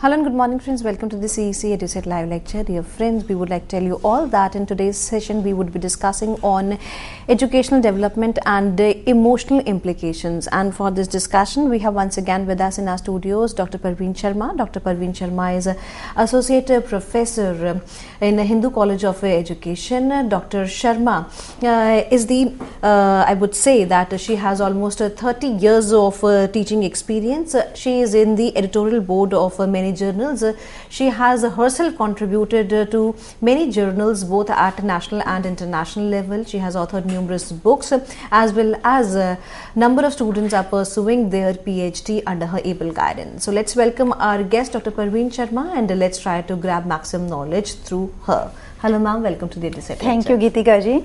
Hello and good morning friends, welcome to the CEC-UGC live lecture. Dear friends, we would like to tell you all that in today's session we would be discussing on educational development and emotional implications. And for this discussion we have once again with us in our studios Dr. Parveen Sharma. Dr. Parveen Sharma is Associate Professor in the Hindu College of Education. Dr. Sharma is I would say that she has almost 30 years of teaching experience. She is in the editorial board of many journals. She has herself contributed to many journals both at national and international level. She has authored numerous books as well as a number of students are pursuing their PhD under her able guidance. So let's welcome our guest Dr. Parveen Sharma and let's try to grab maximum knowledge through her. Hello ma'am, welcome to the lecture. Thank you Geetika ji.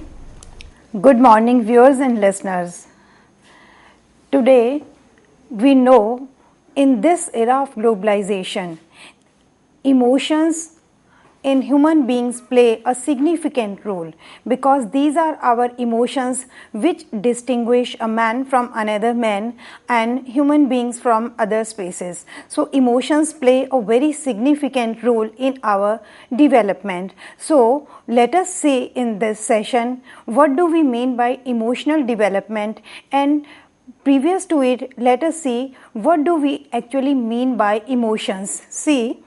Good morning viewers and listeners. Today we know in this era of globalization, emotions in human beings play a significant role because these are our emotions which distinguish a man from another man and human beings from other species. So emotions play a very significant role in our development. So let us see in this session what do we mean by emotional development, and previous to it, let us see what do we actually mean by emotions. See,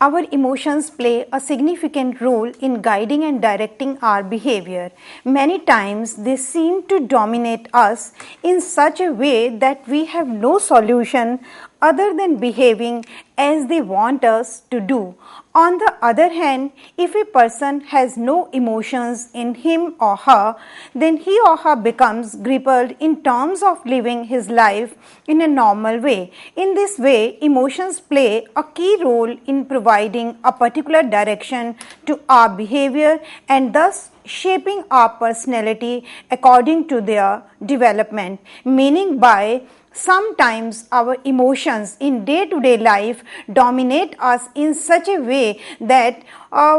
our emotions play a significant role in guiding and directing our behavior. Many times they seem to dominate us in such a way that we have no solution other than behaving as they want us to do. On the other hand, if a person has no emotions in him or her, then he or her becomes crippled in terms of living his life in a normal way. In this way, emotions play a key role in providing a particular direction to our behavior and thus shaping our personality according to their development. Meaning by sometimes our emotions in day-to-day life dominate us in such a way that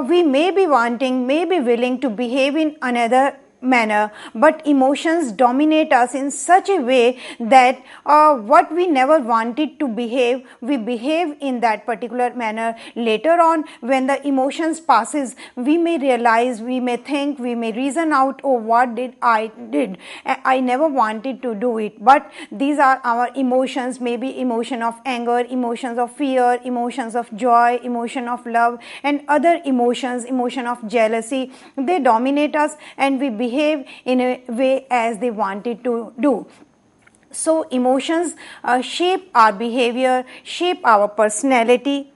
we may be willing to behave in another manner, but emotions dominate us in such a way that what we never wanted to behave, we behave in that particular manner. Later on, when the emotions passes, we may realize, we may think, we may reason out, oh, what did I did? I never wanted to do it. But these are our emotions, maybe emotion of anger, emotions of fear, emotions of joy, emotion of love, and other emotions, emotion of jealousy. They dominate us and we behave in a way as they wanted to do. So emotions shape our behavior, shape our personality.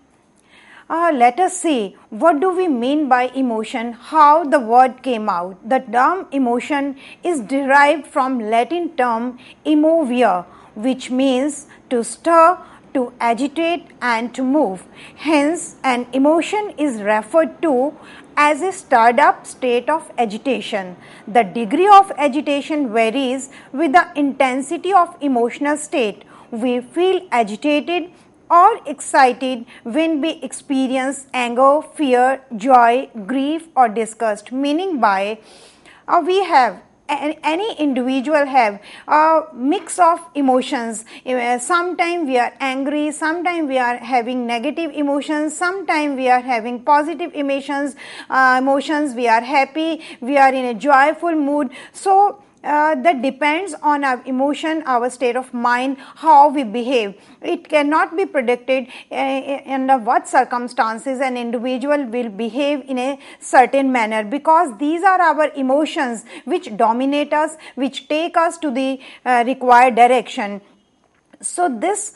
Let us see what do we mean by emotion, how the word came out. The term emotion is derived from Latin term emovere, which means to stir, to agitate and to move. Hence, an emotion is referred to as a stirred up state of agitation. The degree of agitation varies with the intensity of emotional state. We feel agitated or excited when we experience anger, fear, joy, grief or disgust. Meaning by we have any individual have a mix of emotions. Sometimes we are angry, sometimes we are having negative emotions, sometimes we are having positive emotions, we are happy, we are in a joyful mood. So that depends on our emotion, our state of mind, how we behave. It cannot be predicted under what circumstances an individual will behave in a certain manner, because these are our emotions which dominate us, which take us to the required direction. So this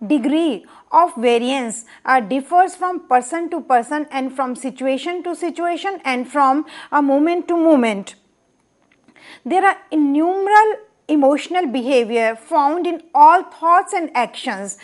degree of variance differs from person to person and from situation to situation and from moment to moment. There are innumerable emotional behavior found in all thoughts and actions.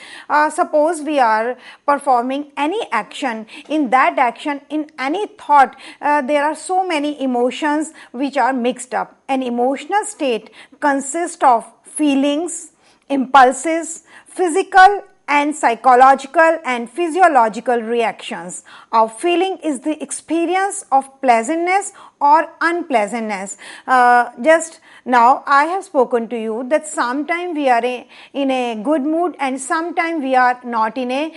Suppose we are performing any action, in that action, in any thought, there are so many emotions which are mixed up. An emotional state consists of feelings, impulses, physical and psychological and physiological reactions. A feeling is the experience of pleasantness or unpleasantness. Just now I have spoken to you that sometime we are in a good mood and sometime we are not in a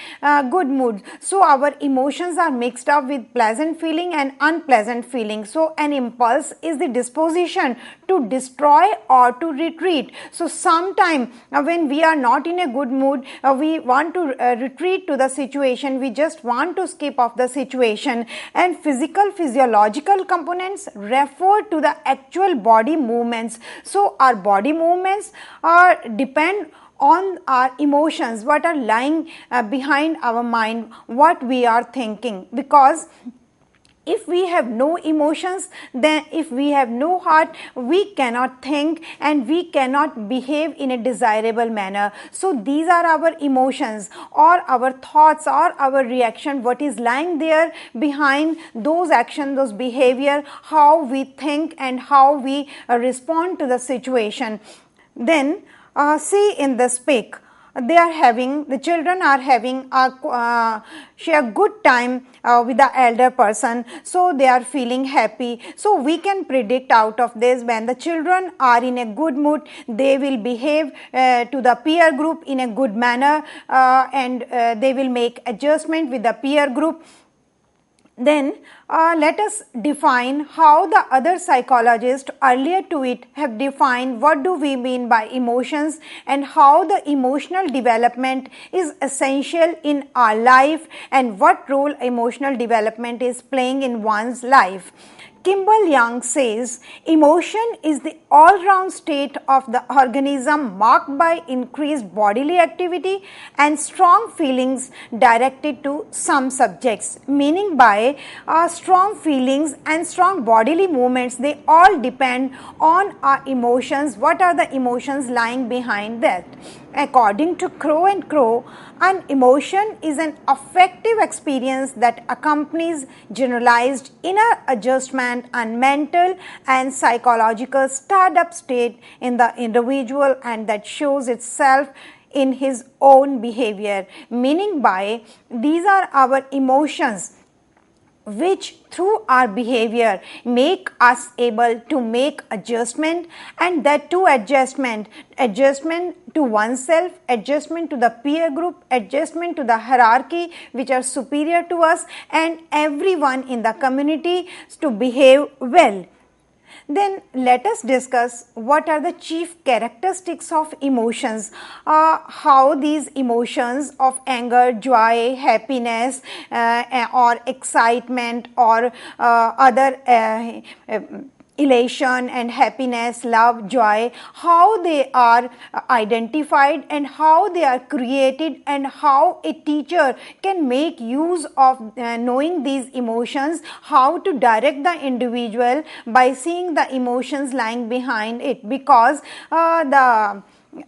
good mood. So our emotions are mixed up with pleasant feeling and unpleasant feeling. So an impulse is the disposition to destroy or to retreat. So sometime when we are not in a good mood, we want to retreat to the situation, we just want to skip off the situation. And physiological components refer to the actual body movements. So our body movements depend on our emotions, what are lying behind our mind, what we are thinking. Because if we have no emotions, then if we have no heart, we cannot think and we cannot behave in a desirable manner. So these are our emotions or our thoughts or our reaction, what is lying there behind those actions, those behavior, how we think and how we respond to the situation. Then see in this pic, the children are having share good time with the elder person, so they are feeling happy. So we can predict out of this, when the children are in a good mood, they will behave to the peer group in a good manner, and they will make adjustment with the peer group. Then let us define how the other psychologists earlier to it have defined what do we mean by emotions and how the emotional development is essential in our life and what role emotional development is playing in one's life. Kimball Young says, emotion is the all-round state of the organism marked by increased bodily activity and strong feelings directed to some subjects. Meaning by strong feelings and strong bodily movements, they all depend on our emotions. What are the emotions lying behind that? According to Crow and Crow, an emotion is an affective experience that accompanies generalized inner adjustment and mental and psychological start-up state in the individual, and that shows itself in his own behavior. Meaning by, these are our emotions which through our behavior make us able to make adjustment, and that to adjustment to oneself, adjustment to the peer group, adjustment to the hierarchy which are superior to us, and everyone in the community to behave well. Then let us discuss what are the chief characteristics of emotions, how these emotions of anger, joy, happiness or excitement or other elation and happiness, love, joy, how they are identified and how they are created, and how a teacher can make use of knowing these emotions, how to direct the individual by seeing the emotions lying behind it. Because the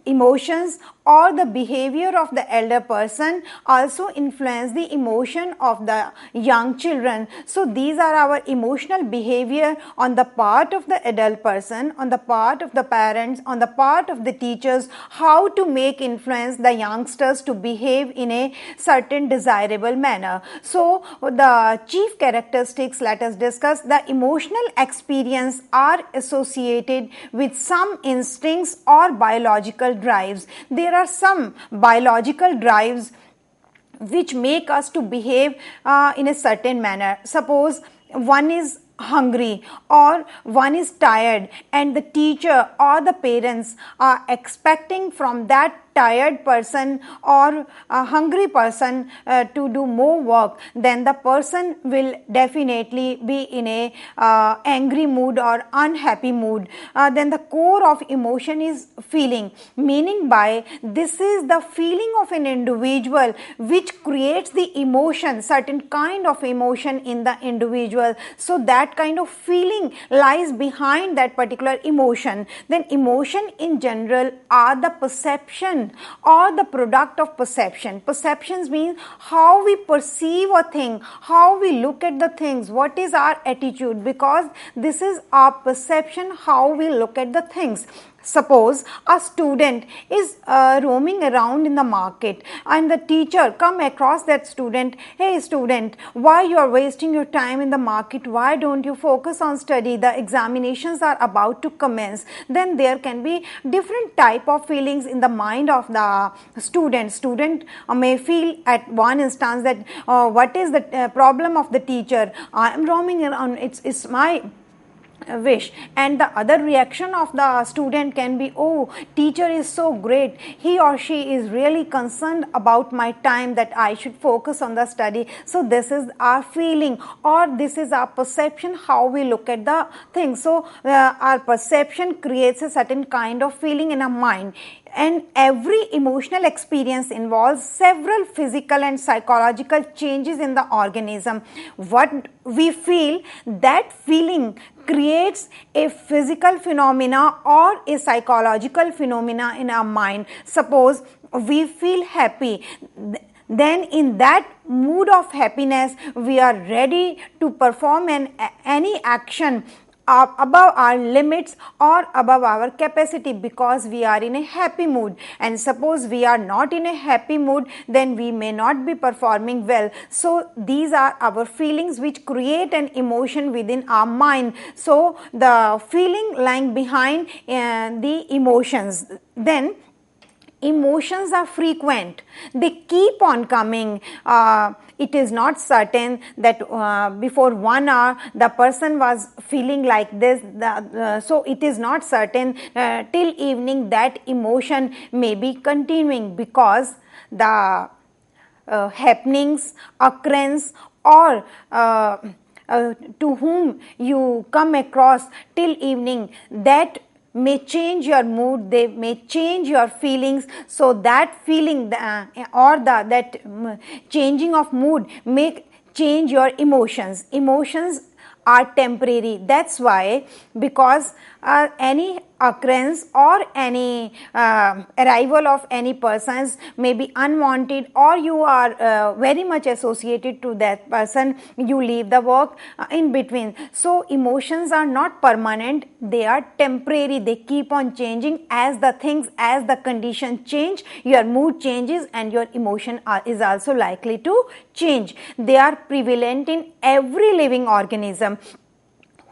emotions or the behavior of the elder person also influence the emotion of the young children. So these are our emotional behavior on the part of the adult person, on the part of the parents, on the part of the teachers, how to make influence the youngsters to behave in a certain desirable manner. So the chief characteristics, let us discuss. The emotional experience are associated with some instincts or biological drives. There are some biological drives which make us to behave in a certain manner. Suppose one is hungry or one is tired, and the teacher or the parents are expecting from that tired person or a hungry person to do more work, then the person will definitely be in a angry mood or unhappy mood. Then the core of emotion is feeling, meaning by this is the feeling of an individual which creates the emotion, certain kind of emotion in the individual. So that kind of feeling lies behind that particular emotion. Then emotion in general are the perception or the product of perception. Perceptions means how we perceive a thing, how we look at the things, what is our attitude, because this is our perception, how we look at the things. Suppose a student is roaming around in the market and the teacher come across that student. Hey student, why you are wasting your time in the market? Why don't you focus on study? The examinations are about to commence. Then there can be different type of feelings in the mind of the student. Student may feel at one instance that what is the problem of the teacher? I am roaming around. It's my wish. And the other reaction of the student can be, oh, teacher is so great, he or she is really concerned about my time, that I should focus on the study. So this is our feeling, or this is our perception, how we look at the thing. So our perception creates a certain kind of feeling in our mind. And every emotional experience involves several physical and psychological changes in the organism. What we feel, that feeling creates a physical phenomena or a psychological phenomena in our mind. Suppose we feel happy, then in that mood of happiness we are ready to perform any action above our limits or above our capacity, because we are in a happy mood. And suppose we are not in a happy mood, then we may not be performing well. So these are our feelings which create an emotion within our mind. So the feeling lying behind the emotions. Then emotions are frequent, they keep on coming. It is not certain that before 1 hour the person was feeling like this, so it is not certain till evening that emotion may be continuing, because the happenings, occurrence, or to whom you come across till evening, that may change your mood, they may change your feelings. So that feeling or that changing of mood may change your emotions. Emotions are temporary. That's why, because any occurrence or any arrival of any persons may be unwanted, or you are very much associated to that person, you leave the work in between. So emotions are not permanent, they are temporary, they keep on changing as the things, as the condition change, your mood changes and your emotion is also likely to change. They are prevalent in every living organism.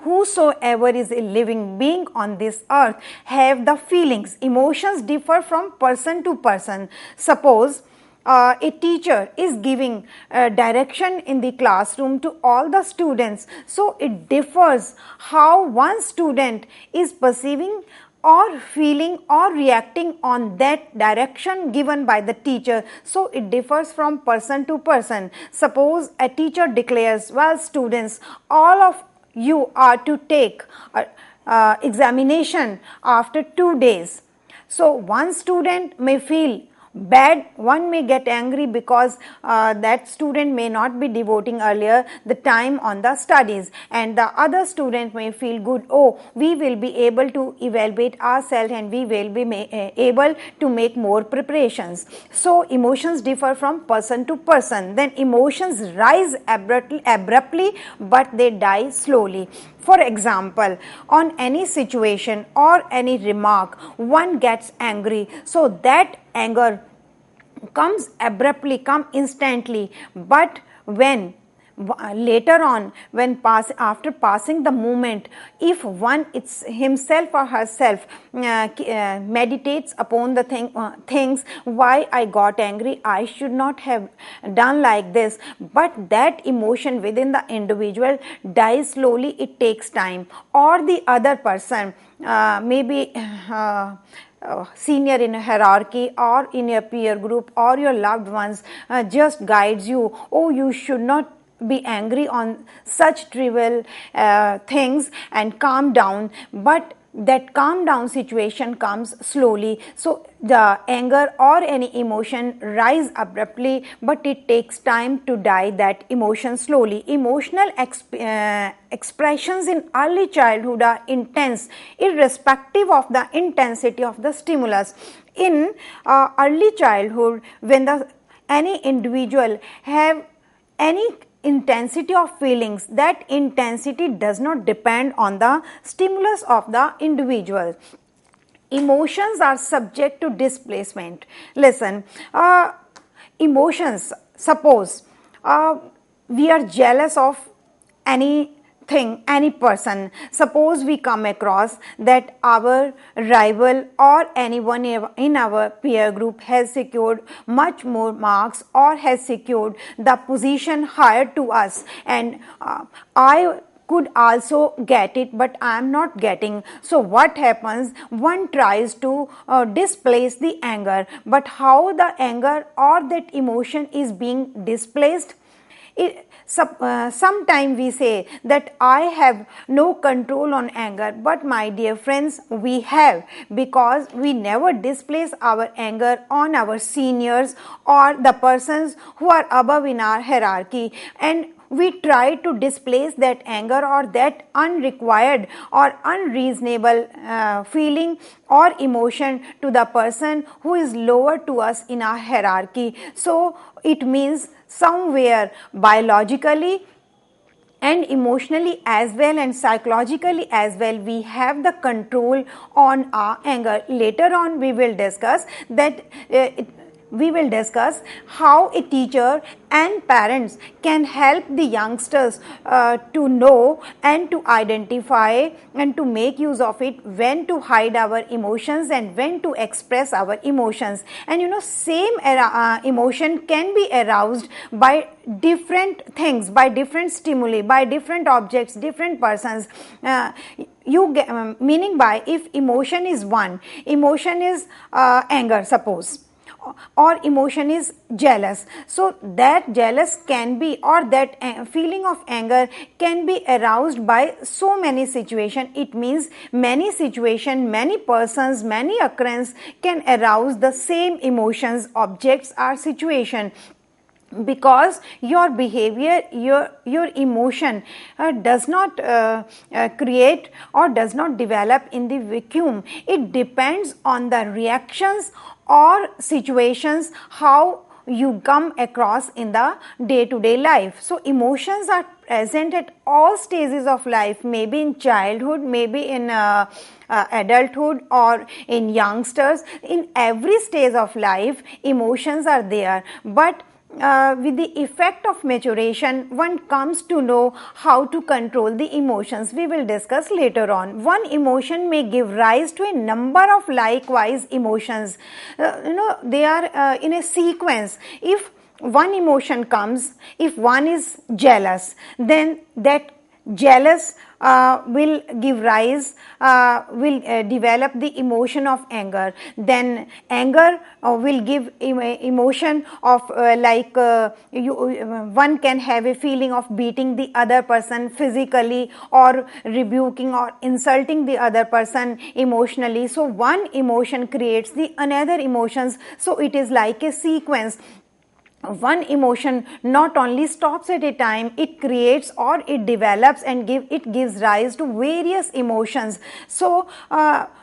Whosoever is a living being on this earth have the feelings. Emotions differ from person to person. Suppose a teacher is giving direction in the classroom to all the students. So it differs how one student is perceiving or feeling or reacting on that direction given by the teacher. So it differs from person to person. Suppose a teacher declares, well students, all of you are to take examination after 2 days. So one student may feel bad, one may get angry because that student may not be devoting earlier the time on the studies, and the other student may feel good, oh, we will be able to evaluate ourselves and we will be able to make more preparations. So emotions differ from person to person. Then emotions rise abruptly but they die slowly. For example, on any situation or any remark, one gets angry. So that anger comes abruptly, comes instantly. But when later on, when after passing the moment, if one himself or herself meditates upon the things, why I got angry, I should not have done like this, but that emotion within the individual dies slowly, it takes time. Or the other person maybe senior in a hierarchy or in your peer group or your loved ones just guides you, oh, you should not be angry on such trivial things and calm down. But that calm down situation comes slowly. So the anger or any emotion rise abruptly, but it takes time to die that emotion slowly. Emotional expressions in early childhood are intense, irrespective of the intensity of the stimulus. In early childhood, when any individual have any intensity of feelings, that intensity does not depend on the stimulus of the individual. emotions are subject to displacement. Listen, emotions, suppose we are jealous of anything, any person. Suppose we come across that our rival or anyone in our peer group has secured much more marks or has secured the position higher to us, and I could also get it, but I am not getting. So what happens? One tries to displace the anger, but how the anger or that emotion is being displaced? Sometimes we say that I have no control on anger, but my dear friends, we have, because we never displace our anger on our seniors or the persons who are above in our hierarchy, and we try to displace that anger or that unrequired or unreasonable feeling or emotion to the person who is lower to us in our hierarchy. So it means somewhere biologically and emotionally as well and psychologically as well, we have the control on our anger. Later on we will discuss that we will discuss how a teacher and parents can help the youngsters to know and to identify and to make use of it, when to hide our emotions and when to express our emotions. And same emotion can be aroused by different things, by different stimuli, by different objects, different persons. You get, meaning by, if emotion is one, emotion is anger, suppose, or emotion is jealous, so that jealous can be, or that feeling of anger can be aroused by so many situations. It means many situations, many persons, many occurrences can arouse the same emotions, objects or situation, because your behavior, your emotion does not create or does not develop in the vacuum. It depends on the reactions or situations how you come across in the day-to-day life. So emotions are present at all stages of life, maybe in childhood, maybe in adulthood or in youngsters. In every stage of life emotions are there, but with the effect of maturation, one comes to know how to control the emotions. We will discuss later on. One emotion may give rise to a number of likewise emotions. They are in a sequence. If one emotion comes, if one is jealous, then that jealous will give rise, will develop the emotion of anger. Then anger will give emotion of one can have a feeling of beating the other person physically, or rebuking or insulting the other person emotionally. So one emotion creates the another emotions. So it is like a sequence. One emotion not only stops at a time, it creates or it develops and gives rise to various emotions. So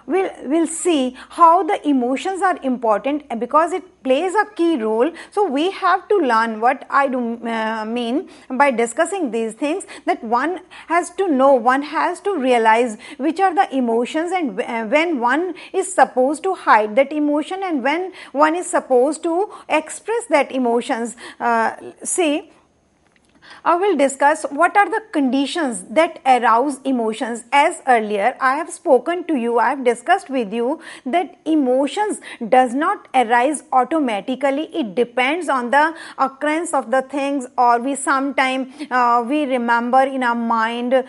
we'll see how the emotions are important, because it plays a key role. So we have to learn what I do mean by discussing these things, that one has to know, one has to realize which are the emotions, and when one is supposed to hide that emotion and when one is supposed to express that emotions. See, I will discuss what are the conditions that arouse emotions. As earlier I have spoken to you, I have discussed with you that emotions does not arise automatically. It depends on the occurrence of the things, or we sometime we remember in our mind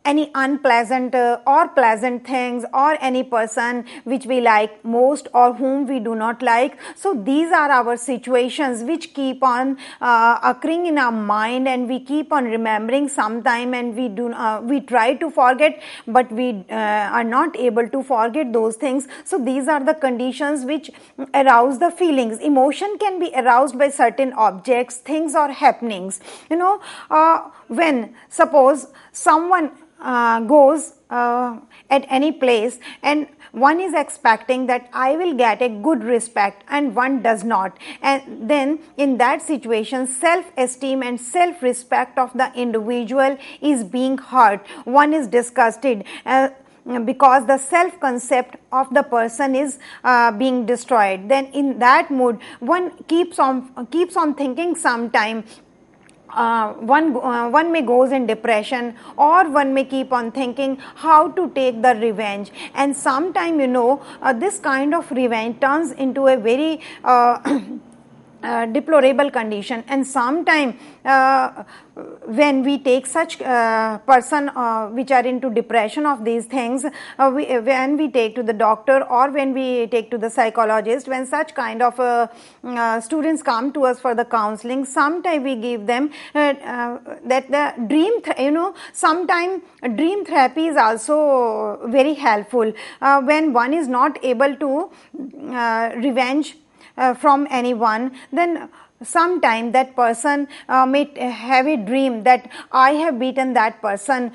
any unpleasant or pleasant things, or any person which we like most or whom we do not like. So these are our situations which keep on occurring in our mind, and we keep on remembering sometime, and we try to forget, but we are not able to forget those things. So these are the conditions which arouse the feelings. Emotion can be aroused by certain objects, things or happenings. When suppose someone goes at any place, and one is expecting that I will get a good respect and one does not, and then in that situation self-esteem and self-respect of the individual is being hurt. One is disgusted, because the self concept of the person is being destroyed. Then in that mood one keeps on thinking sometime. One may goes in depression, or one may keep on thinking how to take the revenge, and sometime this kind of revenge turns into a very deplorable condition. And sometime when we take such person which are into depression of these things, when we take to the doctor or when we take to the psychologist, when such kind of students come to us for the counseling, sometime we give them that the dream sometime dream therapy is also very helpful when one is not able to revenge from anyone. Then sometime that person may have a dream that I have beaten that person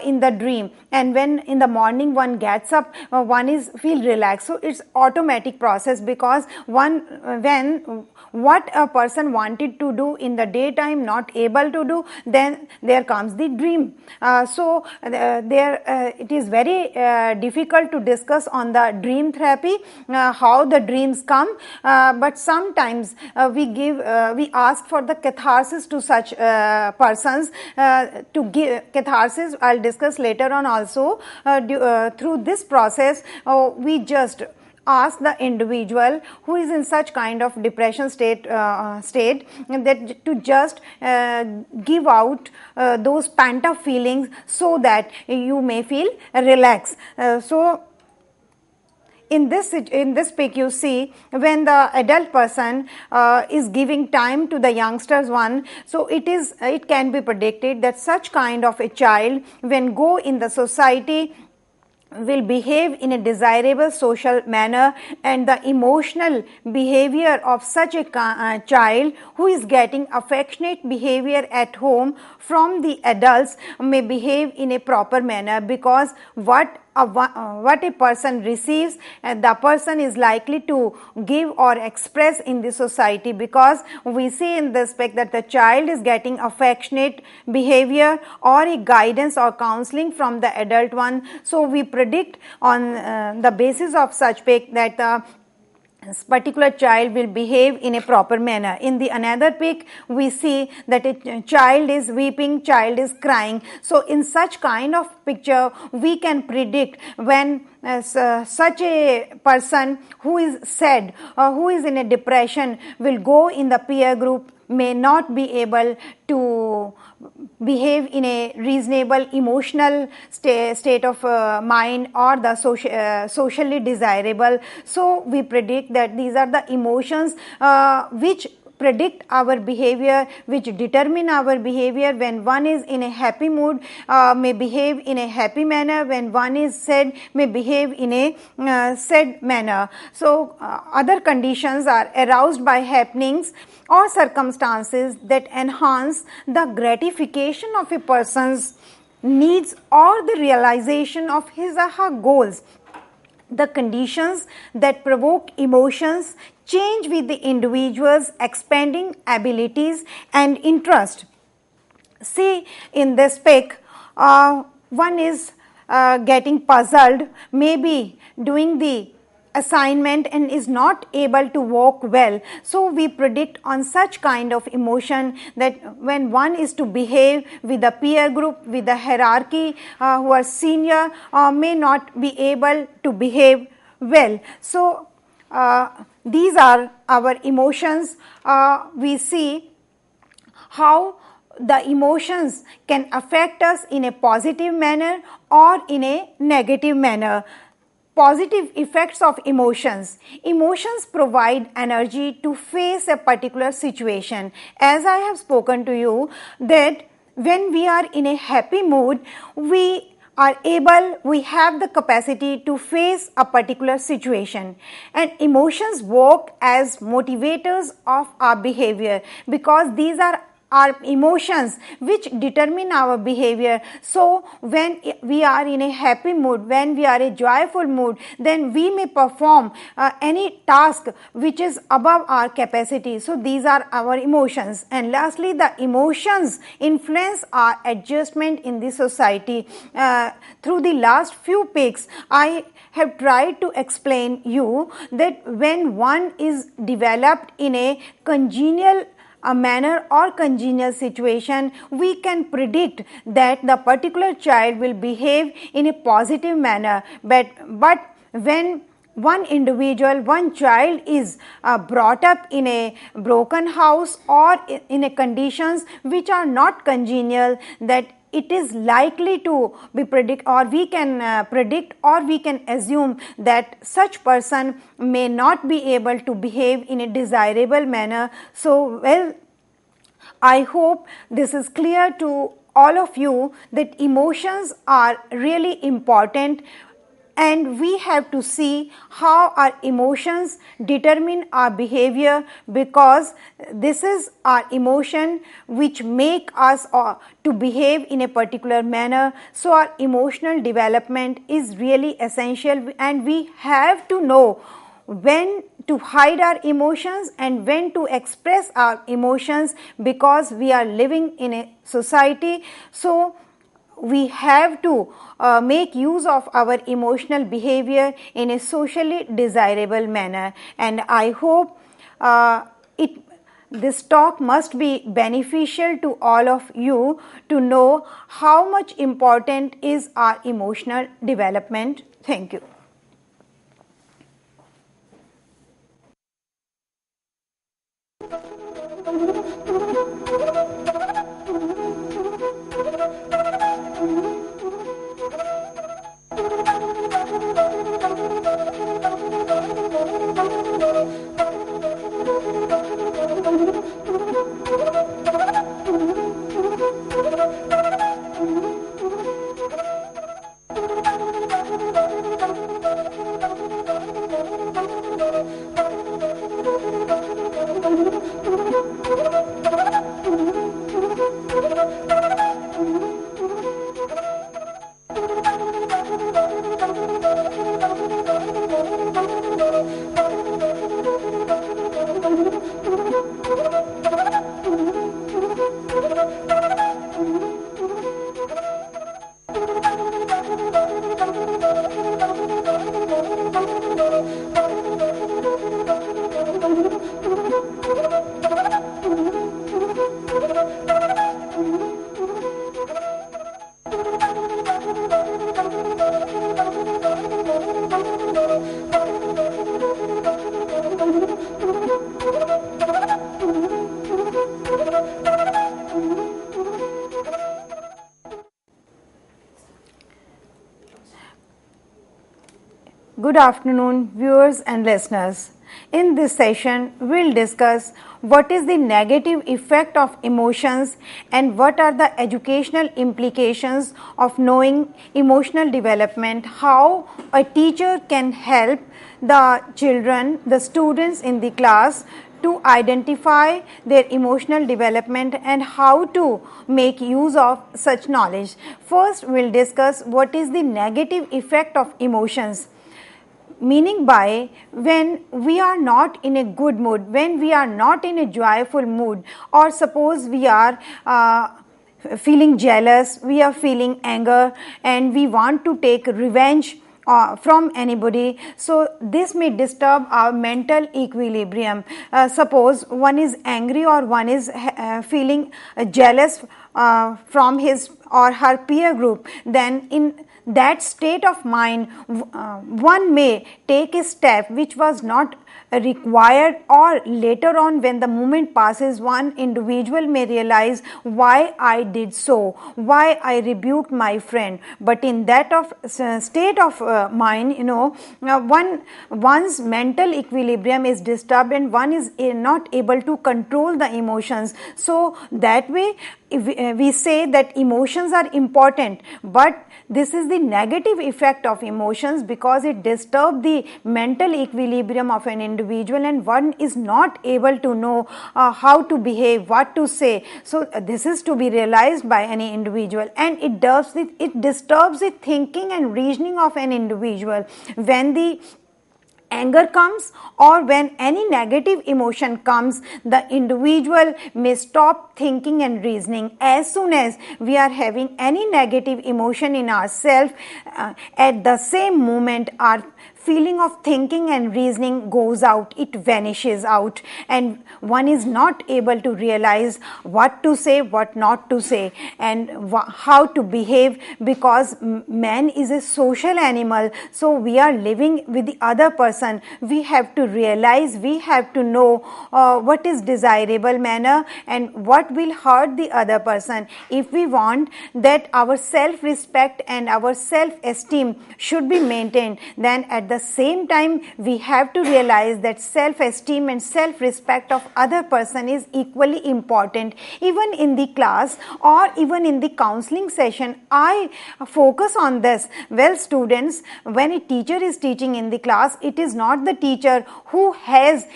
in the dream, and when in the morning one gets up, one is feel relaxed. So it's automatic process, because when what a person wanted to do in the daytime not able to do, then there comes the dream. So it is very difficult to discuss on the dream therapy, how the dreams come, but sometimes we ask for the catharsis to such persons. To give catharsis, I'll discuss later on also. Through this process, we just ask the individual who is in such kind of depression state that to just give out those pent up feelings, so that you may feel relaxed. So in this pic you see when the adult person is giving time to the youngsters one, so it can be predicted that such kind of a child when go in the society will behave in a desirable social manner, and the emotional behavior of such a child who is getting affectionate behavior at home from the adults may behave in a proper manner, because what a person receives, the person is likely to give or express in the society, because we see in this aspect that the child is getting affectionate behavior or a guidance or counseling from the adult one. So we predict on the basis of such pic that the particular child will behave in a proper manner. In the another pic we see that a child is weeping, child is crying. So in such kind of picture we can predict when such a person who is sad or who is in a depression will go in the peer group, may not be able to behave in a reasonable emotional state of mind or the socially desirable. So we predict that these are the emotions which predict our behavior, which determine our behavior. When one is in a happy mood, may behave in a happy manner. When one is sad, may behave in a sad manner. So other conditions are aroused by happenings or circumstances that enhance the gratification of a person's needs or the realization of his or her goals. The conditions that provoke emotions change with the individual's expanding abilities and interest. See in this pic, one is getting puzzled, maybe doing the assignment and is not able to walk well. So we predict on such kind of emotion that when one is to behave with the peer group, with the hierarchy who are senior, may not be able to behave well. So these are our emotions. We see how the emotions can affect us in a positive manner or in a negative manner. Positive effects of emotions. Emotions provide energy to face a particular situation. As I have spoken to you that when we are in a happy mood, we have the capacity to face a particular situation, and emotions work as motivators of our behavior, because these are our emotions which determine our behavior. So when we are in a happy mood, when we are a joyful mood, then we may perform any task which is above our capacity. So these are our emotions. And lastly, the emotions influence our adjustment in the society. Through the last few picks, I have tried to explain you that when one is developed in a congenial manner or congenial situation, we can predict that the particular child will behave in a positive manner. But when one individual, one child is brought up in a broken house or in a conditions which are not congenial, that it is likely to be predict, or we can predict, or we can assume that such person may not be able to behave in a desirable manner. So, well, I hope this is clear to all of you that emotions are really important, and we have to see how our emotions determine our behavior, because this is our emotion which make us to behave in a particular manner. So our emotional development is really essential, and we have to know when to hide our emotions and when to express our emotions, because we are living in a society. So we have to make use of our emotional behavior in a socially desirable manner. And I hope this talk must be beneficial to all of you to know how much important is our emotional development. Thank you. Good afternoon, viewers and listeners. In this session, we'll discuss what is the negative effect of emotions and what are the educational implications of knowing emotional development, how a teacher can help the children, the students in the class to identify their emotional development and how to make use of such knowledge. First, we'll discuss what is the negative effect of emotions. Meaning by when we are not in a good mood, when we are not in a joyful mood, or suppose we are feeling jealous, we are feeling anger, and we want to take revenge from anybody. So this may disturb our mental equilibrium. Suppose one is angry or one is feeling jealous from his or her peer group, then in that state of mind, one may take a step which was not required, or later on when the moment passes, one individual may realize why I did so, why I rebuked my friend. But in that state of mind, one's mental equilibrium is disturbed and one is not able to control the emotions. So that way we say that emotions are important, but this is the the negative effect of emotions because it disturbs the mental equilibrium of an individual, and one is not able to know how to behave, what to say. So this is to be realized by any individual, and it disturbs the thinking and reasoning of an individual. When the anger comes or when any negative emotion comes, the individual may stop thinking and reasoning. As soon as we are having any negative emotion in ourselves, at the same moment our feeling of thinking and reasoning goes out, it vanishes out, and one is not able to realize what to say, what not to say, and how to behave, because man is a social animal. So we are living with the other person. We have to realize, we have to know what is desirable manner and what will hurt the other person. If we want that our self-respect and our self-esteem should be maintained, then at the same time we have to realize that self-esteem and self-respect of other person is equally important. Even in the class or even in the counseling session, I focus on this. Well, students, when a teacher is teaching in the class, it is not the teacher who has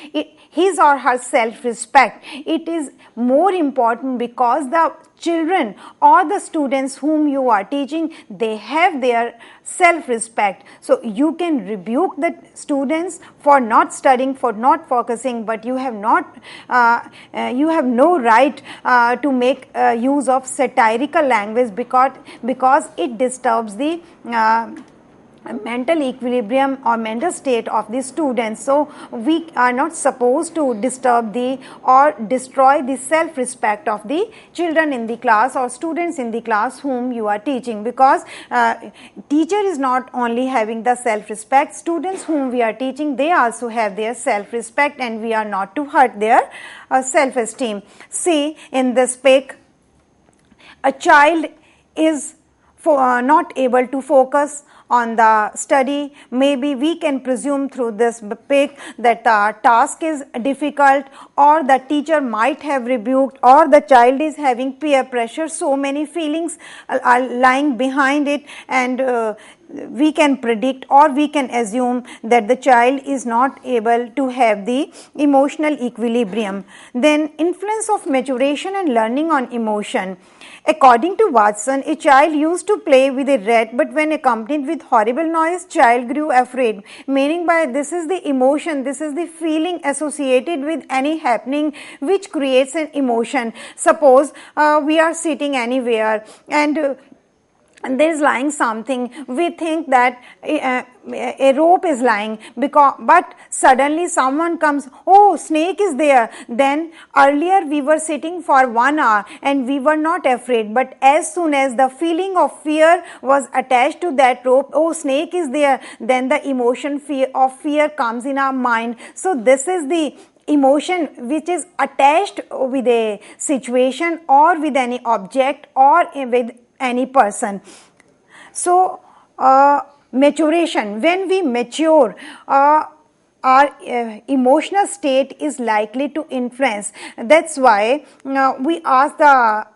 his or her self-respect. It is more important because the children or the students whom you are teaching, they have their self-respect. So you can rebuke the students for not studying, for not focusing, but you have no right to make use of satirical language because it disturbs the mental equilibrium or mental state of the students. So we are not supposed to disturb or destroy the self-respect of the children in the class or students in the class whom you are teaching, because teacher is not only having the self-respect, students whom we are teaching, they also have their self-respect, and we are not to hurt their self-esteem. See, in this pic, a child is not able to focus on the study. Maybe we can presume through this pic that the task is difficult, or the teacher might have rebuked, or the child is having peer pressure. So many feelings are lying behind it, and we can predict or we can assume that the child is not able to have the emotional equilibrium. Then influence of maturation and learning on emotion. According to Watson, a child used to play with a rat, but when accompanied with horrible noise, child grew afraid. Meaning by this is the emotion, this is the feeling associated with any happening which creates an emotion. Suppose we are sitting anywhere and there is lying something, we think that a rope is lying, but suddenly someone comes, oh, snake is there. Then earlier we were sitting for 1 hour and we were not afraid, but as soon as the feeling of fear was attached to that rope, oh, snake is there, then the emotion of fear comes in our mind. So this is the emotion which is attached with a situation or with any object or with any person. So maturation, when we mature, our emotional state is likely to influence. That's why we ask the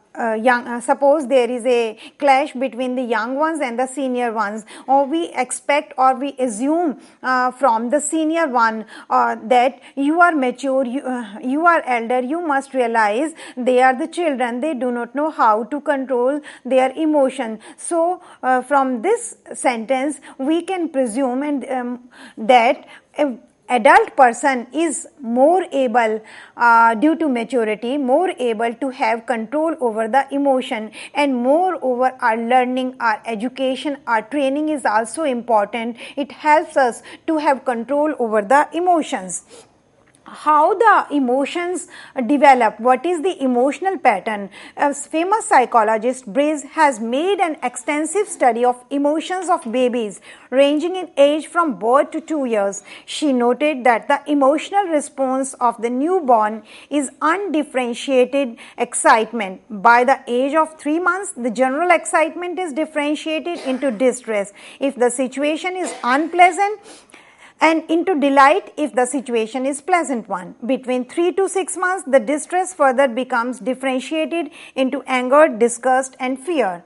suppose there is a clash between the young ones and the senior ones, or we expect or we assume from the senior one that you are mature, you are elder, you must realize they are the children, they do not know how to control their emotion. So from this sentence we can presume that adult person is more able due to maturity, more able to have control over the emotion, and moreover our learning, our education, our training is also important. It helps us to have control over the emotions. How the emotions develop, what is the emotional pattern? A famous psychologist Brace has made an extensive study of emotions of babies ranging in age from birth to 2 years. She noted that the emotional response of the newborn is undifferentiated excitement. By the age of 3 months, the general excitement is differentiated into distress if the situation is unpleasant, and into delight if the situation is pleasant one. Between 3 to 6 months, the distress further becomes differentiated into anger, disgust and fear.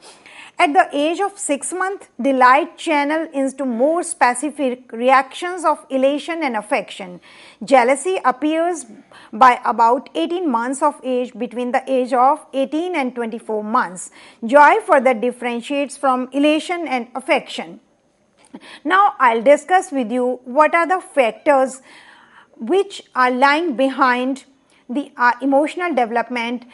At the age of 6 months, delight channel into more specific reactions of elation and affection. Jealousy appears by about 18 months of age, between the age of 18 and 24 months. Joy further differentiates from elation and affection. Now, I'll discuss with you what are the factors which are lying behind the emotional development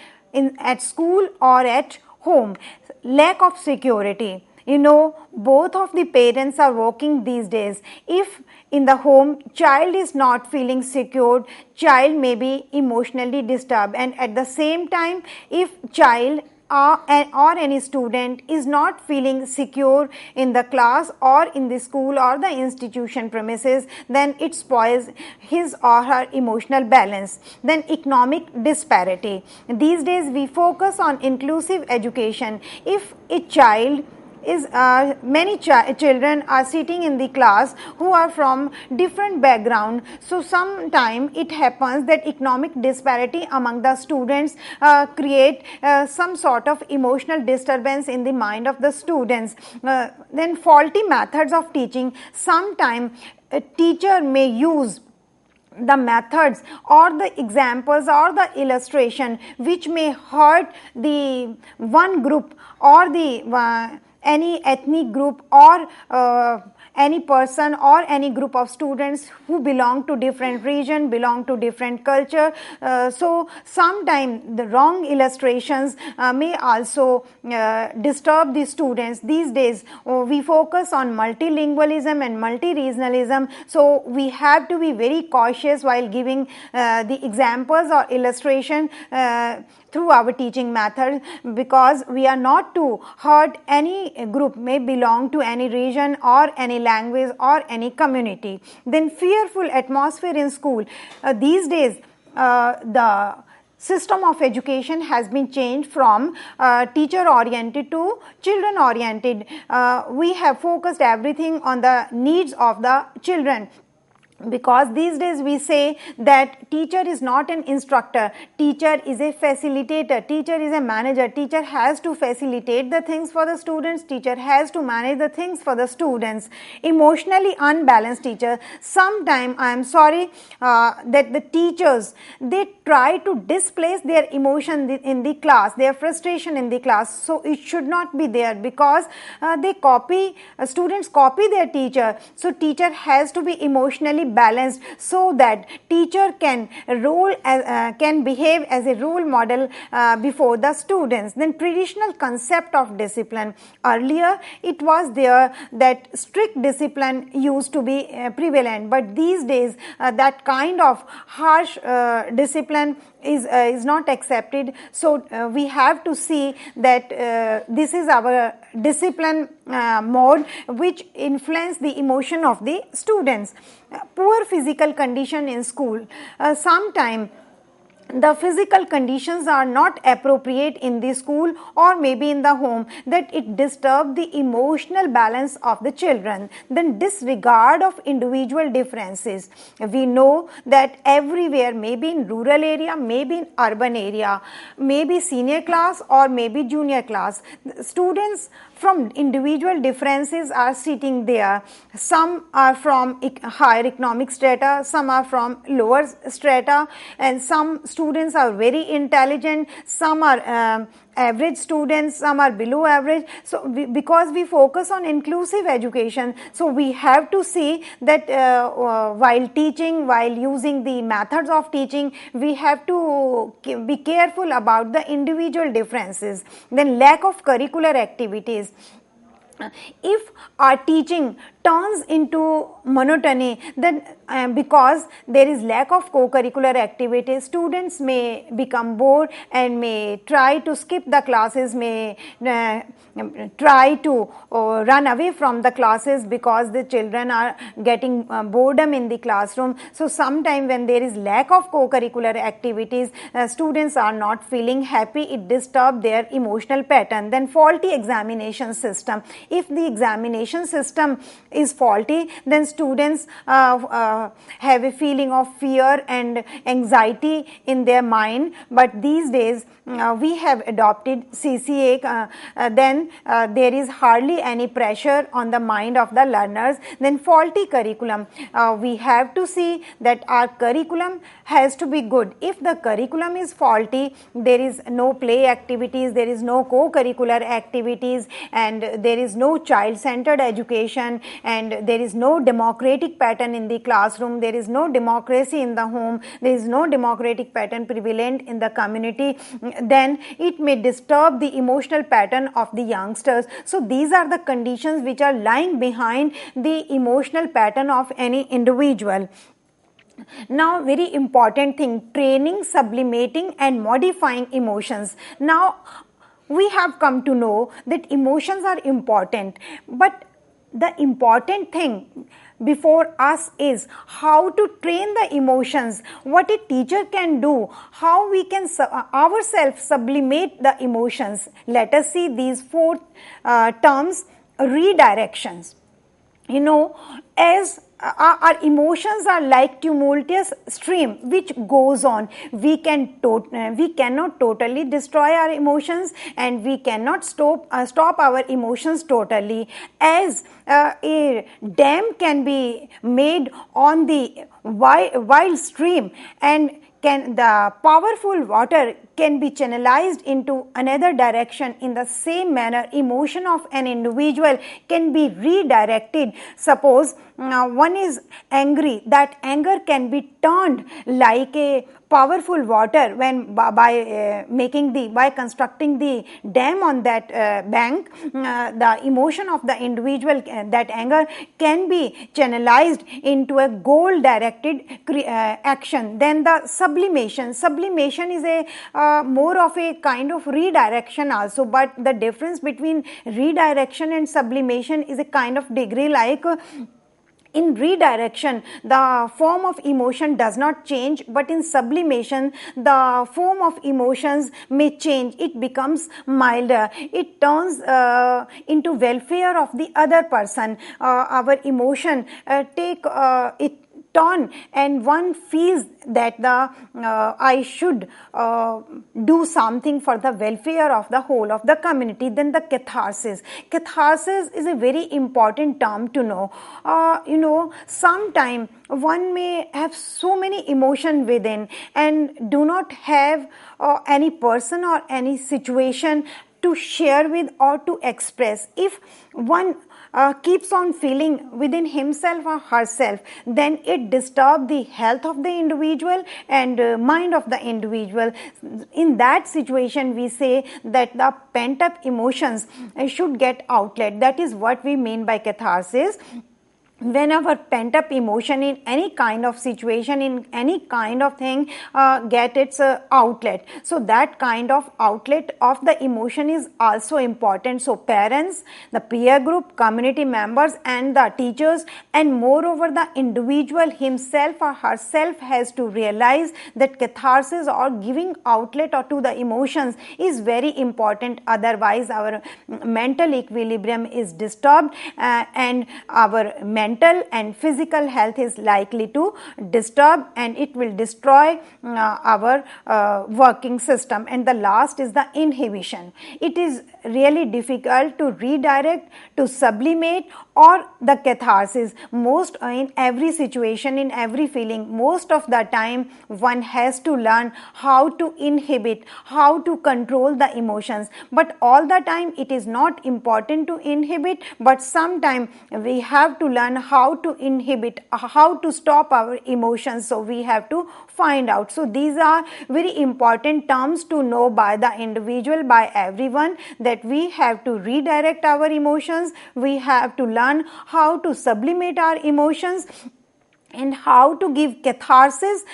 at school or at home. Lack of security. You know, both of the parents are working these days. If in the home child is not feeling secured, child may be emotionally disturbed, and at the same time, if child or any student is not feeling secure in the class or in the school or the institution premises, then it spoils his or her emotional balance. Then economic disparity. These days we focus on inclusive education. If a child is many children are sitting in the class who are from different background, so sometime it happens that economic disparity among the students create some sort of emotional disturbance in the mind of the students. Then faulty methods of teaching. Sometime a teacher may use the methods or the examples or the illustration which may hurt the one group or the any ethnic group or any person or any group of students who belong to different region, belong to different culture. So sometimes the wrong illustrations may also disturb the students. These days we focus on multilingualism and multi-regionalism, so we have to be very cautious while giving the examples or illustration through our teaching method, because we are not to hurt any group, may belong to any region or any language or any community. Then fearful atmosphere in school. These days the system of education has been changed from teacher oriented to children oriented. We have focused everything on the needs of the children, because these days we say that teacher is not an instructor, teacher is a facilitator, teacher is a manager, teacher has to facilitate the things for the students, teacher has to manage the things for the students. Emotionally unbalanced teacher. Sometime I am sorry that the teachers, they try to displace their emotion in the class, their frustration in the class, so it should not be there, because they copy, students copy their teacher. So teacher has to be emotionally balanced so that teacher can behave as a role model before the students. Then traditional concept of discipline. Earlier it was there that strict discipline used to be prevalent, but these days that kind of harsh discipline is not accepted. So we have to see that this is our discipline mode which influence the emotion of the students. Poor physical condition in school. Sometime the physical conditions are not appropriate in the school or maybe in the home, that it disturbs the emotional balance of the children. Then disregard of individual differences. We know that everywhere, maybe in rural area, maybe in urban area, maybe senior class or maybe junior class, students from individual differences are sitting there. Some are from higher economic strata, some are from lower strata, and some students are very intelligent, some are average students, some are below average. So because we focus on inclusive education, so we have to see that while teaching, while using the methods of teaching, we have to be careful about the individual differences. Then lack of curricular activities. If our teaching turns into monotony, then because there is lack of co-curricular activities, students may become bored and may try to skip the classes, may try to run away from the classes because the children are getting boredom in the classroom. So sometime when there is lack of co-curricular activities, students are not feeling happy, it disturbs their emotional pattern. Then faulty examination system. If the examination system is faulty, then students have a feeling of fear and anxiety in their mind. But these days we have adopted CCA, then there is hardly any pressure on the mind of the learners. Then faulty curriculum, we have to see that our curriculum has to be good. If the curriculum is faulty, there is no play activities, there is no co-curricular activities, and there is no child-centered education, and there is no democratic pattern in the classroom, there is no democracy in the home, there is no democratic pattern prevalent in the community, then it may disturb the emotional pattern of the youngsters. So these are the conditions which are lying behind the emotional pattern of any individual. Now, very important thing, training, sublimating and modifying emotions. Now, we have come to know that emotions are important, but the important thing before us is how to train the emotions, what a teacher can do, how we can ourselves sublimate the emotions. Let us see these four terms. Redirections. You know, as our emotions are like tumultuous stream which goes on. We cannot totally destroy our emotions, and we cannot stop our emotions totally. As a dam can be made on the wild stream, and the powerful water can be channelized into another direction. In the same manner, emotion of an individual can be redirected. Suppose one is angry, that anger can be turned like a powerful water when by constructing the dam on that bank. The emotion of the individual, that anger can be channelized into a goal directed action. Then the sublimation is a more of a kind of redirection also, but the difference between redirection and sublimation is a kind of degree. Like in redirection, the form of emotion does not change, but in sublimation, the form of emotions may change. It becomes milder. It turns into welfare of the other person. Our emotion it turn, and one feels that I should do something for the welfare of the whole of the community. Then the catharsis. Catharsis is a very important term to know. You know, sometime one may have so many emotion within and do not have any person or any situation to share with or to express. If one keeps on feeling within himself or herself, then it disturbs the health of the individual and mind of the individual. In that situation, we say that the pent up emotions should get outlet. That is what we mean by catharsis. When our pent up emotion in any kind of situation, in any kind of thing get its outlet, so that kind of outlet of the emotion is also important. So parents, the peer group, community members and the teachers, and moreover the individual himself or herself has to realize that catharsis or giving outlet or to the emotions is very important. Otherwise our mental equilibrium is disturbed and our mental and physical health is likely to disturb, and it will destroy our working system. And the last is the inhibition. It is really difficult to redirect, to sublimate, or the catharsis. Most in every situation, in every feeling, most of the time one has to learn how to inhibit, how to control the emotions. But all the time it is not important to inhibit, but sometime we have to learn how to inhibit, how to stop our emotions. So we have to find out. So these are very important terms to know by the individual, by everyone, that we have to redirect our emotions, we have to learn how to sublimate our emotions, and how to give catharsis.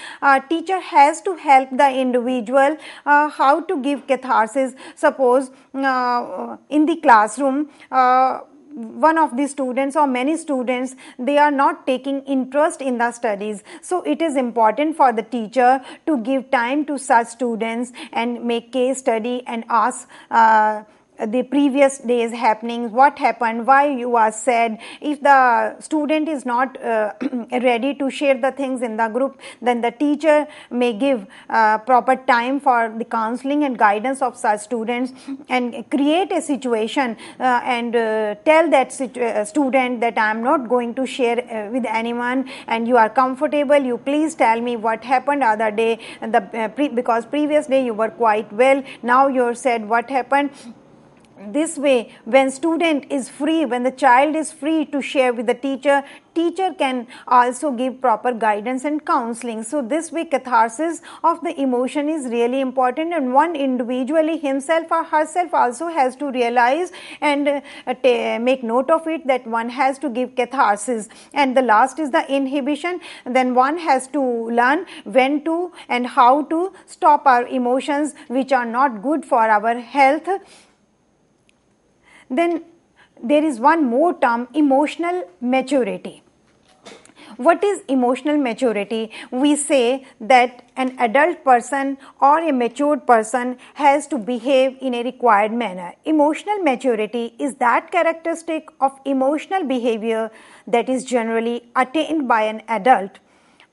Teacher has to help the individual how to give catharsis. Suppose in the classroom, one of the students or many students, they are not taking interest in the studies. So it is important for the teacher to give time to such students and make case study and ask the previous day's happenings, what happened, why you are sad. If the student is not ready to share the things in the group, then the teacher may give proper time for the counseling and guidance of such students, and create a situation and tell that student that I am not going to share with anyone, and you are comfortable, you please tell me what happened other day, because previous day you were quite well, now you're sad, what happened. This way, when student is free, when the child is free to share with the teacher, teacher can also give proper guidance and counseling. So this way, catharsis of the emotion is really important, and one individually himself or herself also has to realize and make note of it, that one has to give catharsis. And the last is the inhibition. Then one has to learn when to and how to stop our emotions which are not good for our health. Then there is one more term, emotional maturity. What is emotional maturity? We say that an adult person or a matured person has to behave in a required manner. Emotional maturity is that characteristic of emotional behavior that is generally attained by an adult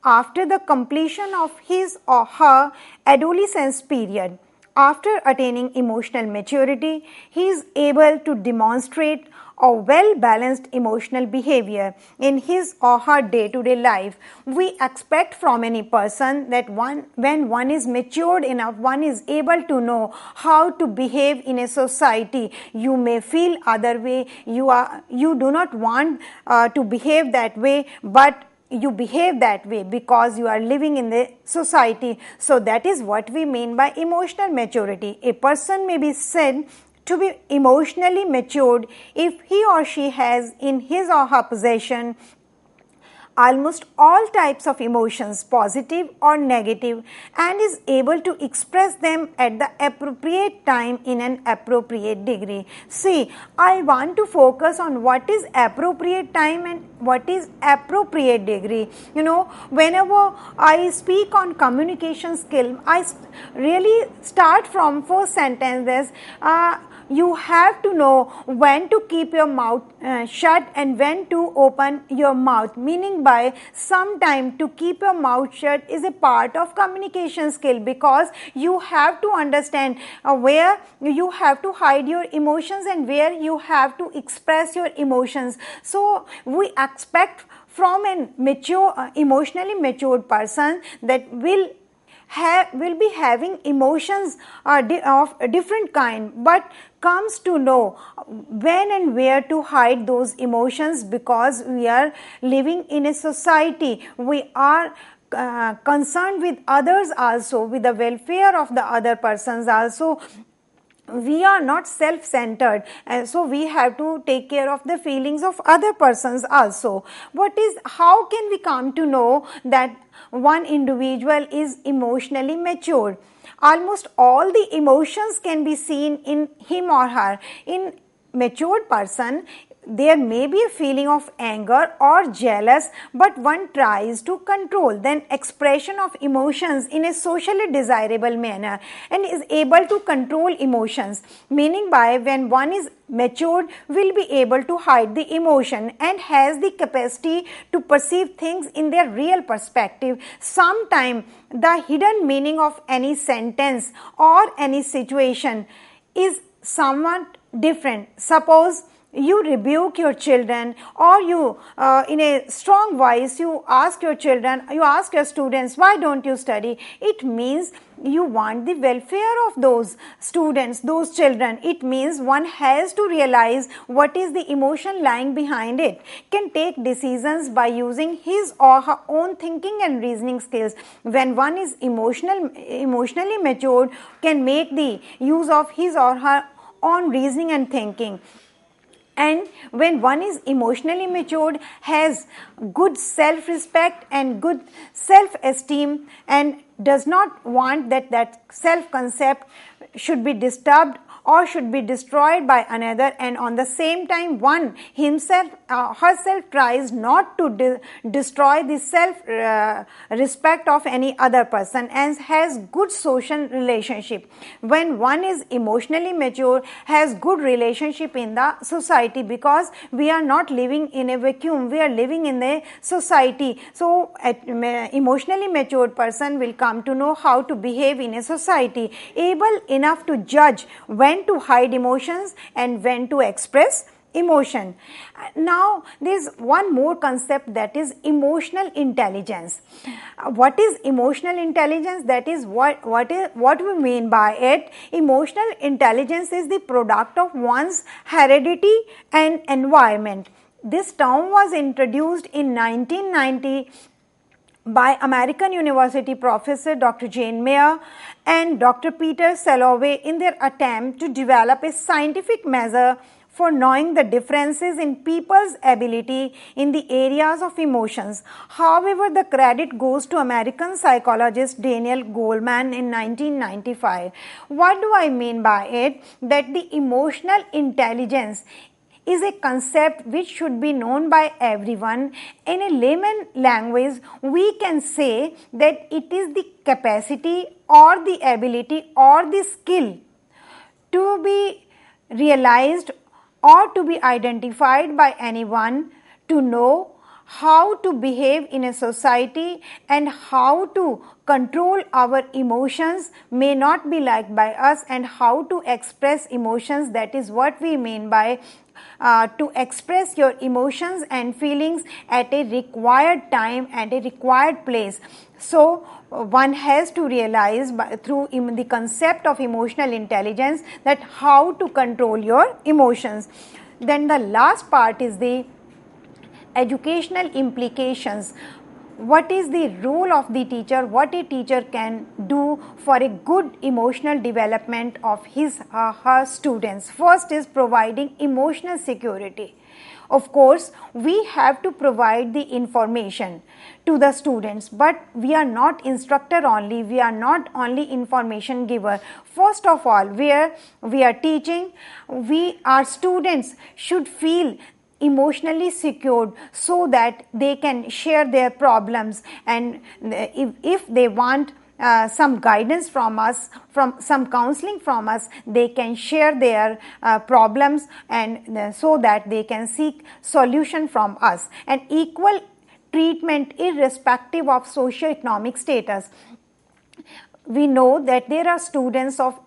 after the completion of his or her adolescence period. After attaining emotional maturity, he is able to demonstrate a well-balanced emotional behavior in his or her day-to-day life. We expect from any person that when one is matured enough, one is able to know how to behave in a society. You may feel other way, you do not want to behave that way, but you behave that way because you are living in the society. So that is what we mean by emotional maturity. A person may be said to be emotionally matured if he or she has in his or her possession almost all types of emotions, positive or negative, and is able to express them at the appropriate time in an appropriate degree. See, I want to focus on what is appropriate time and what is appropriate degree. You know, whenever I speak on communication skill, I really start from first sentences. You have to know when to keep your mouth shut and when to open your mouth, meaning by sometime to keep your mouth shut is a part of communication skill, because you have to understand where you have to hide your emotions and where you have to express your emotions. So we expect from an mature, emotionally matured person that will be having emotions of a different kind, but comes to know when and where to hide those emotions, because we are living in a society. We are concerned with others also, with the welfare of the other persons also. We are not self-centered, and so we have to take care of the feelings of other persons also. How can we come to know that one individual is emotionally mature? Almost all the emotions can be seen in him or her. In matured person, there may be a feeling of anger or jealous, but one tries to control then expression of emotions in a socially desirable manner and is able to control emotions, meaning by when one is matured will be able to hide the emotion and has the capacity to perceive things in their real perspective. Sometimes the hidden meaning of any sentence or any situation is somewhat different. Suppose you rebuke your children, or you in a strong voice you ask your children, you ask your students, why don't you study? It means you want the welfare of those students, those children. It means one has to realize what is the emotion lying behind it, can take decisions by using his or her own thinking and reasoning skills. When one is emotionally matured, can make the use of his or her own reasoning and thinking. And when one is emotionally matured, has good self-respect and good self-esteem, and does not want that self-concept should be disturbed or should be destroyed by another, and on the same time one himself herself tries not to destroy the self respect of any other person and has good social relationship. When one is emotionally mature, has good relationship in the society, because we are not living in a vacuum, we are living in a society. So emotionally matured person will come to know how to behave in a society, able enough to judge when to hide emotions and when to express emotion. Now there is one more concept, that is emotional intelligence. What is emotional intelligence? That is what we mean by it. Emotional intelligence is the product of one's heredity and environment. This term was introduced in 1990 by American University professor Dr. Jane Mayer and Dr. Peter Salovey in their attempt to develop a scientific measure for knowing the differences in people's ability in the areas of emotions. However, the credit goes to American psychologist Daniel Goleman in 1995. What do I mean by it? That the emotional intelligence is a concept which should be known by everyone. In a layman language, we can say that it is the capacity or the ability or the skill to be realized or to be identified by anyone to know how to behave in a society and how to control our emotions may not be liked by us, and how to express emotions. That is what we mean by to express your emotions and feelings at a required time and a required place. So one has to realize through the concept of emotional intelligence that how to control your emotions. Then the last part is the educational implications. What is the role of the teacher? What a teacher can do for a good emotional development of his or her students? First is providing emotional security. Of course, we have to provide the information to the students, but we are not instructor only, we are not only information giver. First of all, where we are teaching, our students should feel emotionally secured so that they can share their problems, and if they want some guidance from us, from some counseling from us, they can share their problems, and so that they can seek solution from us. And equal treatment irrespective of socio-economic status. We know that there are students of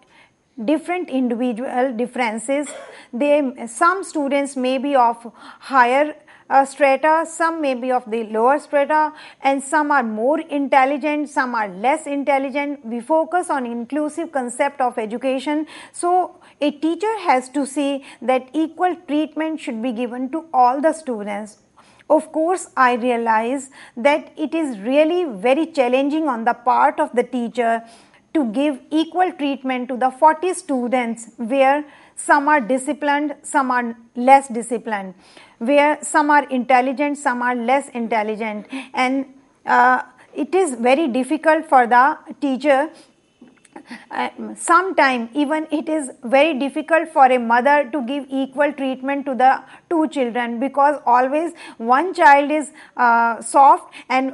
different individual differences. Some students may be of higher strata, some may be of the lower strata, and some are more intelligent, some are less intelligent. We focus on inclusive concept of education. So a teacher has to see that equal treatment should be given to all the students. Of course, I realize that it is really very challenging on the part of the teacher to give equal treatment to the 40 students, where some are disciplined, some are less disciplined, where some are intelligent, some are less intelligent, and it is very difficult for the teacher. Sometime even it is very difficult for a mother to give equal treatment to the two children, because always one child is soft and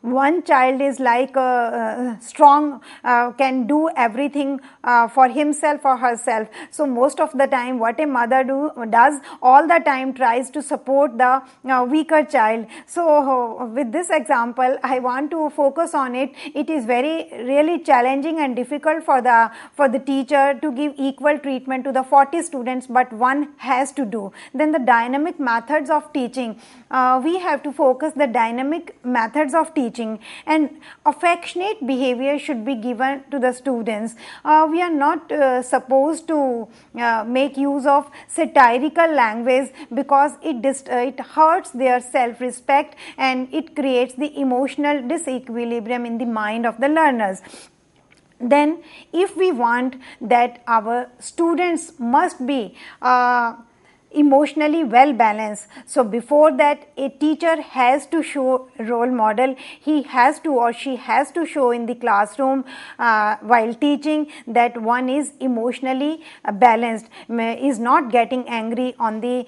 one child is like strong, can do everything for himself or herself. So most of the time what a mother does all the time tries to support the weaker child. So with this example I want to focus on it. It is really challenging and difficult for the teacher to give equal treatment to the 40 students, but one has to do. Then the dynamic methods of teaching. We have to focus the dynamic methods of teaching, and affectionate behavior should be given to the students. We are not supposed to make use of satirical language, because it hurts their self-respect and it creates the emotional disequilibrium in the mind of the learners. Then if we want that our students must be emotionally well balanced. So before that, a teacher has to show role model. He has to or she has to show in the classroom while teaching that one is emotionally balanced, is not getting angry on the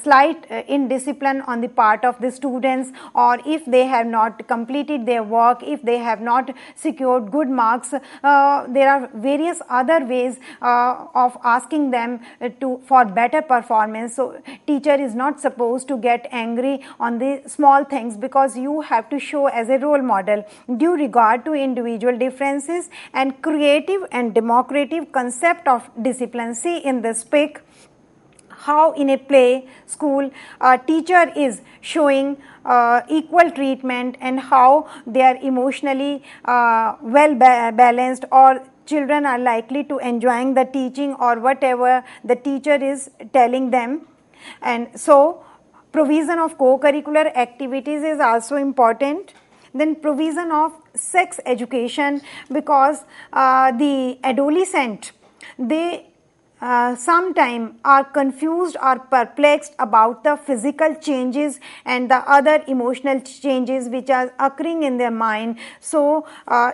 slight indiscipline on the part of the students, or if they have not completed their work, if they have not secured good marks. There are various other ways of asking them for better performance. So teacher is not supposed to get angry on the small things, because you have to show as a role model due regard to individual differences and creative and democratic concept of discipline. See in this pic how in a play school a teacher is showing equal treatment and how they are emotionally well balanced, or children are likely to enjoying the teaching or whatever the teacher is telling them. And so provision of co-curricular activities is also important. Then provision of sex education, because the adolescent, they sometimes are confused or perplexed about the physical changes and the other emotional changes which are occurring in their mind. So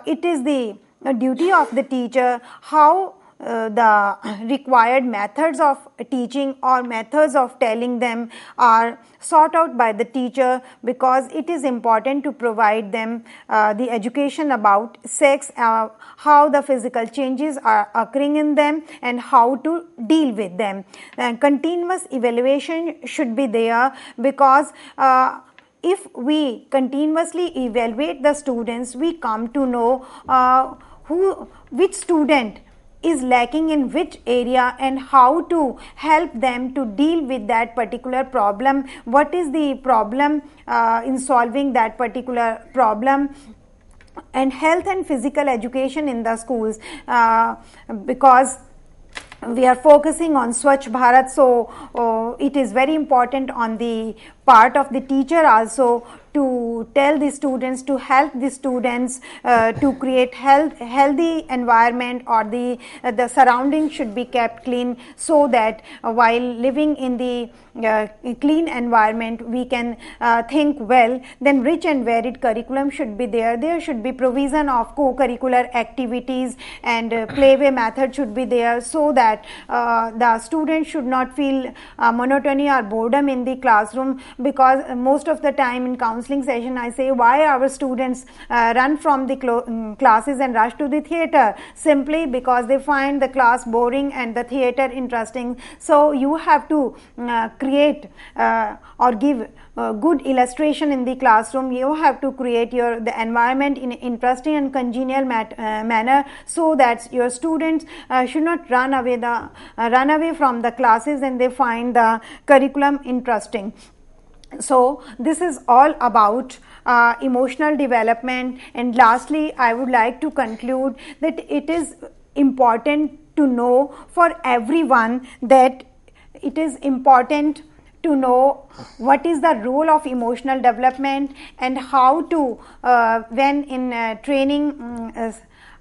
it is the duty of the teacher how the required methods of teaching or methods of telling them are sought out by the teacher, because it is important to provide them the education about sex, how the physical changes are occurring in them and how to deal with them. And continuous evaluation should be there, because if we continuously evaluate the students, we come to know which student is lacking in which area and how to help them to deal with that particular problem, what is the problem in solving that particular problem. And health and physical education in the schools, because we are focusing on Swachh Bharat, so it is very important on the part of the teacher also to tell the students, to help the students to create healthy environment, or the surroundings should be kept clean, so that while living in the clean environment we can think well. Then rich and varied curriculum should be there. There should be provision of co-curricular activities and playway method should be there, so that the students should not feel monotony or boredom in the classroom. Because most of the time in counseling session I say, why our students run from the classes and rush to the theater? Simply because they find the class boring and the theater interesting. So you have to create or give good illustration in the classroom. You have to create the environment in an interesting and congenial manner, so that your students should not run away from the classes and they find the curriculum interesting. So this is all about emotional development. And lastly, I would like to conclude that it is important to know for everyone that it is important to know what is the role of emotional development and how to when in training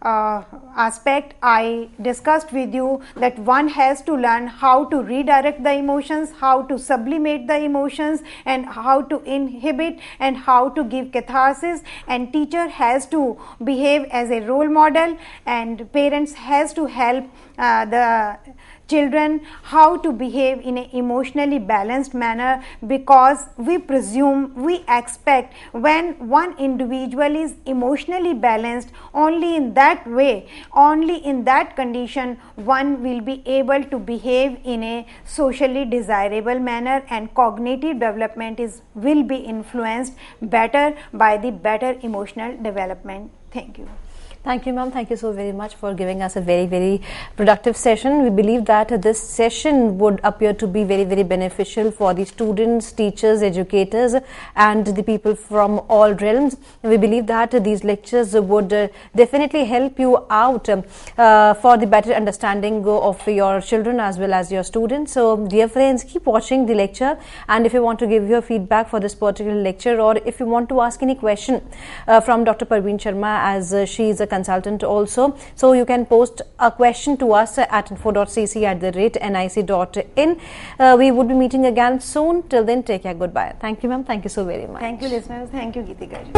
aspect I discussed with you that one has to learn how to redirect the emotions, how to sublimate the emotions, and how to inhibit and how to give catharsis. And teacher has to behave as a role model, and parents has to help the children how to behave in an emotionally balanced manner, because we presume, we expect when one individual is emotionally balanced, only in that way, only in that condition one will be able to behave in a socially desirable manner, and cognitive development will be influenced better by the better emotional development. Thank you. Thank you, ma'am. Thank you so very much for giving us a very, very productive session. We believe that this session would appear to be very, very beneficial for the students, teachers, educators, and the people from all realms. We believe that these lectures would definitely help you out for the better understanding of your children as well as your students. So, dear friends, keep watching the lecture, and if you want to give your feedback for this particular lecture, or if you want to ask any question from Dr. Parveen Sharma, as she is a consultant also. So you can post a question to us at info.cc@nic.in. We would be meeting again soon. Till then, take care. Goodbye. Thank you, ma'am. Thank you so very much. Thank you, listeners. Thank you, Geetika ji.